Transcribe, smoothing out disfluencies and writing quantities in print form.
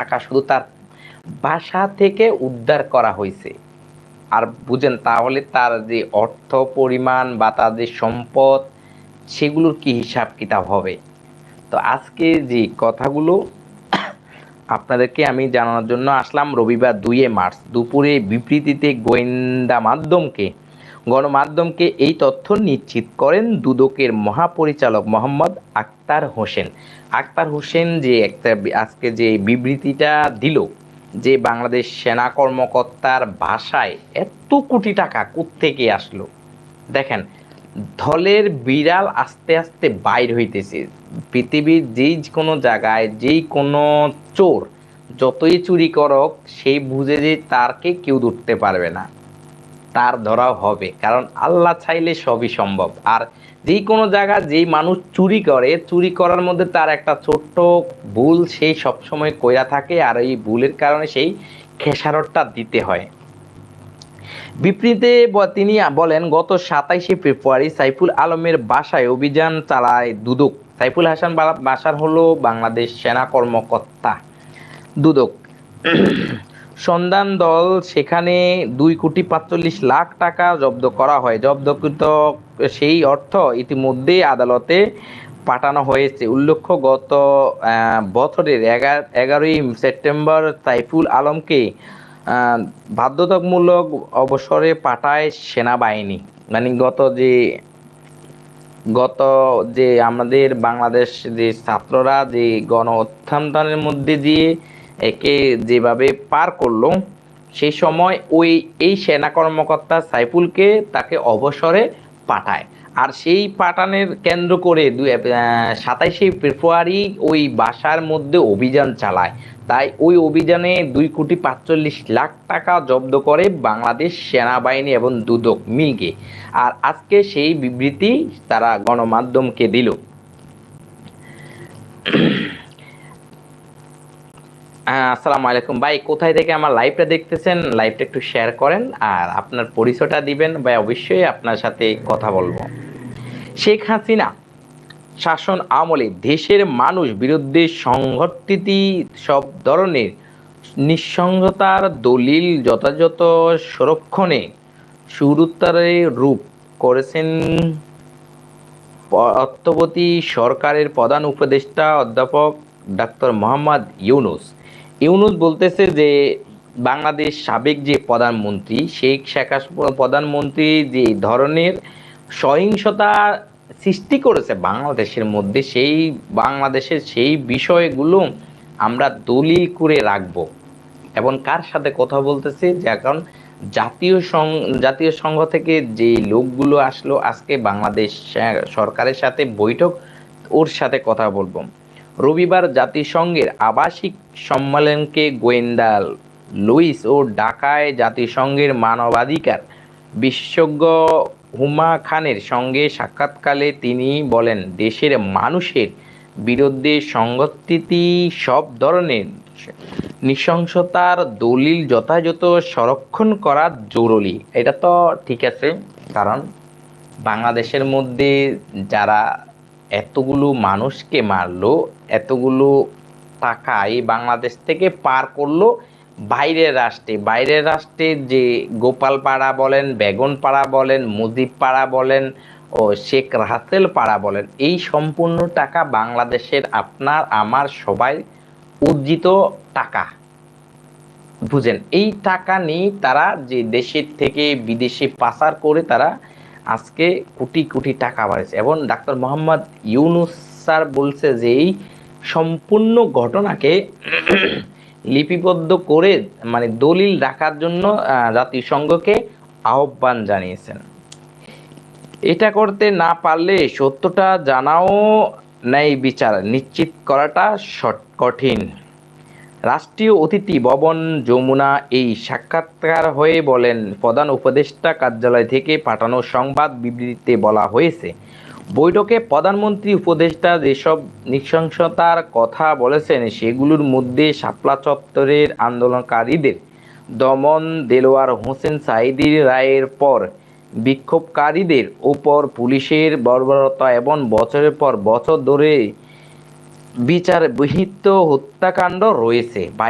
টাকা শুধু তার বাসা থেকে উদ্ধার করা হয়েছে। আর বুঝেন তাহলে তার যে অর্থ পরিমাণ বা তার যে সম্পদ, সেগুলোর কি হিসাব কিতাব হবে? তো আজকে যে কথাগুলো আপনাদেরকে আমি জানানোর জন্য আসলাম। রবিবার 2 মার্চ দুপুরে বিবৃতিতে গণমাধ্যমকে এই তথ্য নিশ্চিত করেন দুদকের মহাপরিচালক মোহাম্মদ আক্তার হোসেন। আক্তার হোসেন যে আজকে যে বিবৃতিটা দিল, যে বাংলাদেশ সেনা কর্মকর্তার বাসায় এত কোটি টাকা কোত্থেকে আসলো। দেখেন, ধলের বিড়াল আস্তে আস্তে বাইর হইতেছে। পৃথিবীর যেই কোনো জায়গায় যেই কোনো চোর যতই চুরি করক, সেই বুঝে যে তারকে কেউ ধরতে পারবে না, তার ধরাও হবে, কারণ আল্লাহ চাইলে সবই সম্ভব। আর যেই কোনো জায়গা যেই মানুষ চুরি করে, চুরি করার মধ্যে তার একটা ছোট্ট ভুল সেই সবসময় কইরা থাকে, আর এই ভুলের কারণে সেই খেসারতটা দিতে হয়। বিবৃতিতে তিনি বলেন, গত 27শে ফেব্রুয়ারি সাইফুল আলমের বাসায় অভিযান চালায় দুদক। সাইফুল হাসান বাসার হলো বাংলাদেশ সেনা কর্মকর্তা। দুদক সন্ধান দল সেখানে 2,45,00,000 টাকা জব্দ করা হয়। জব্দকৃত সেই অর্থ ইতিমধ্যে আদালতে পাঠানো হয়েছে। উল্লেখ্য, গত বছরের 11ই সেপ্টেম্বর সাইফুল আলমকে বাধ্যতামূলক অবসরে পাঠায় সেনাবাহিনী। মানে গত যে আমাদের বাংলাদেশ যে ছাত্ররা যে গণ অভ্যুত্থানের মধ্যে দিয়ে একে যেভাবে পার করলো, সেই সময় এই সেনা কর্মকর্তা সাইফুলকে তাকে অবসরে পাঠায়। আর সেই পাঠানের কেন্দ্র করে 27শে ফেব্রুয়ারি ওই বাসার মধ্যে অভিযান চালায়। তাই ওই অভিযানে 2,45,00,000 টাকা জব্দ করে বাংলাদেশ সেনাবাহিনী এবং দুদক মিলকে। আর আজকে সেই বিবৃতি তারা গণমাধ্যমকে দিল। আসসালামু আলাইকুম ভাই, কোথায় থেকে আমার লাইভটা দেখতেছেন? লাইভটা একটু শেয়ার করেন আর আপনার পরিচয়টা দিবেন ভাই, অবশ্যই আপনার সাথে কথা বলবো। শেখ হাসিনা শাসন আমলে দেশের মানুষ বিরুদ্ধে সংঘটিত সব ধরনের নৃশংসতার দলিল যথাযথ সংরক্ষণে সুরুত্তরে রূপ করেছেন অন্তর্বর্তী সরকারের প্রধান উপদেষ্টা অধ্যাপক ডাক্তার মোহাম্মদ ইউনূস বলতেছে যে বাংলাদেশ সাবেক যে প্রধানমন্ত্রী শেখ প্রধানমন্ত্রী যে ধরনের সহিংসতা সৃষ্টি করেছে বাংলাদেশের মধ্যে, সেই বাংলাদেশের সেই বিষয়গুলো আমরা দলিল করে রাখব। এবং কার সাথে কথা বলতেছে, যে এখন জাতীয় সংঘ থেকে যে লোকগুলো আসলো আজকে বাংলাদেশ সরকারের সাথে বৈঠক, ওর সাথে কথা বলবো। রবিবার জাতিসংঘের আবাসিক সম্মেলনকে গোয়েন্দা লুইস ও ঢাকায় জাতিসংঘের মানবাধিকার বিশেষজ্ঞ হুমা খানের সঙ্গে সাক্ষাৎকালে তিনি বলেন, দেশের মানুষের বিরুদ্ধে সংঘটিত সব ধরনের নৃশংসতার দলিল যথাযথ সংরক্ষণ করা জরুরি। এটা তো ঠিক আছে, কারণ বাংলাদেশের মধ্যে যারা এতগুলো মানুষকে মারলো, এতগুলো টাকা এই বাংলাদেশ থেকে পার করলো বাইরের রাষ্ট্রে যে গোপালপাড়া বলেন, বেগুনপাড়া বলেন, মুজিবপাড়া বলেন ও শেখ রাসেল পাড়া বলেন, এই সম্পূর্ণ টাকা বাংলাদেশের আপনার আমার সবাই অর্জিত টাকা। বুঝেন, এই টাকা নিয়ে তারা যে দেশের থেকে বিদেশে পাচার করে তারা আজকে কোটি কোটি টাকা বাড়িয়েছে। এবং ডাক্তার মোহাম্মদ ইউনূস স্যার বলছে যে এই সম্পূর্ণ ঘটনাকে লিপিবদ্ধ করে মানে দলিল রাখার জন্য জাতিসংঘকে আহ্বান জানিয়েছেন। এটা করতে না পারলে সত্যটা জানাও, ন্যায় বিচার নিশ্চিত করাটা কঠিন। রাষ্ট্রীয় অতিথি ভবন যমুনা এই সাক্ষাৎকার হয়ে বলেন, প্রধান উপদেষ্টা কার্যালয় থেকে পাঠানো সংবাদ বিবৃতিতে বলা হয়েছে, বৈঠকে প্রধানমন্ত্রী উপদেষ্টা যেসব নৃশংসতার কথা বলেছেন সেগুলোর মধ্যে শাপলা চত্বরের আন্দোলনকারীদের দমন, দেলোয়ার হোসেন সাঈদীর রায়ের পর বিক্ষোভকারীদের ওপর পুলিশের বর্বরতা এবং বছরের পর বছর ধরে বিচার বিহিত হত্যাকাণ্ড রয়েছে বা